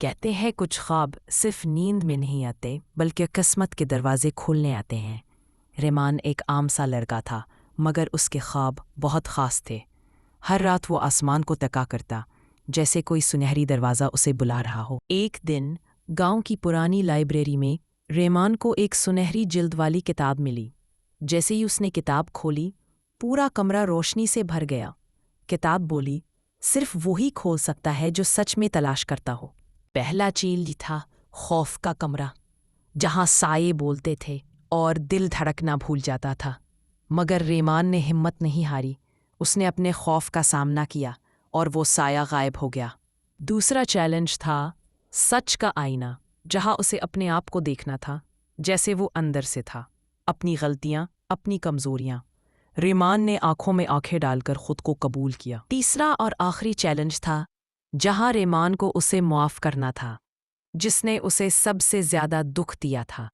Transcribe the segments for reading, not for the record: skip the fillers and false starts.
کہتے ہیں کچھ خواب صرف نیند میں نہیں آتے بلکہ قسمت کے دروازے کھولنے آتے ہیں۔ ریمان ایک عام سا لڑکا تھا مگر اس کے خواب بہت خاص تھے۔ ہر رات وہ آسمان کو تکا کرتا جیسے کوئی سنہری دروازہ اسے بلا رہا ہو۔ ایک دن گاؤں کی پرانی لائبریری میں ریمان کو ایک سنہری جلد والی کتاب ملی۔ جیسے ہی اس نے کتاب کھولی پورا کمرہ روشنی سے بھر گیا۔ کتاب بولی، صرف وہی کھول سکتا ہے جو سچ میں تلاش کرتا ہو۔ پہلا چیل تھا خوف کا کمرہ، جہاں سائے بولتے تھے اور دل دھڑکنا بھول جاتا تھا۔ مگر ریمان نے ہمت نہیں ہاری۔ اس نے اپنے خوف کا سامنا کیا اور وہ سایہ غائب ہو گیا۔ دوسرا چیلنج تھا سچ کا آئینہ، جہاں اسے اپنے آپ کو دیکھنا تھا جیسے وہ اندر سے تھا، اپنی غلطیاں، اپنی کمزوریاں۔ ریمان نے آنکھوں میں آنکھیں ڈال کر خود کو قبول کیا۔ تیسرا اور آخری چیلنج تھا جہاں ریمان کو اسے معاف کرنا تھا، جس نے اسے سب سے زیادہ دکھ دیا تھا،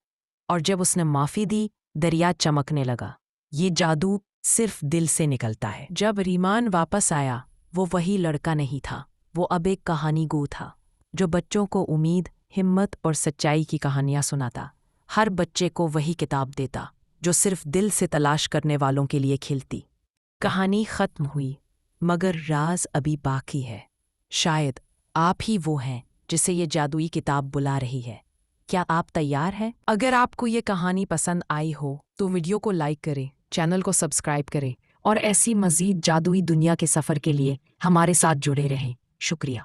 اور جب اس نے معافی دی دریا چمکنے لگا۔ یہ جادو صرف دل سے نکلتا ہے۔ جب ریمان واپس آیا وہ وہی لڑکا نہیں تھا، وہ اب ایک کہانی گو تھا جو بچوں کو امید، ہمت اور سچائی کی کہانیاں سناتا۔ ہر بچے کو وہی کتاب دیتا جو صرف دل سے تلاش کرنے والوں کے لیے کھلتی۔ کہانی ختم ہوئی مگر راز ابھی باقی ہے۔ شاید آپ ہی وہ ہیں جسے یہ جادوئی کتاب بلا رہی ہے۔ کیا آپ تیار ہیں؟ اگر آپ کو یہ کہانی پسند آئی ہو تو ویڈیو کو لائک کریں، چینل کو سبسکرائب کریں اور ایسی مزید جادوئی دنیا کے سفر کے لیے ہمارے ساتھ جڑے رہیں۔ شکریہ۔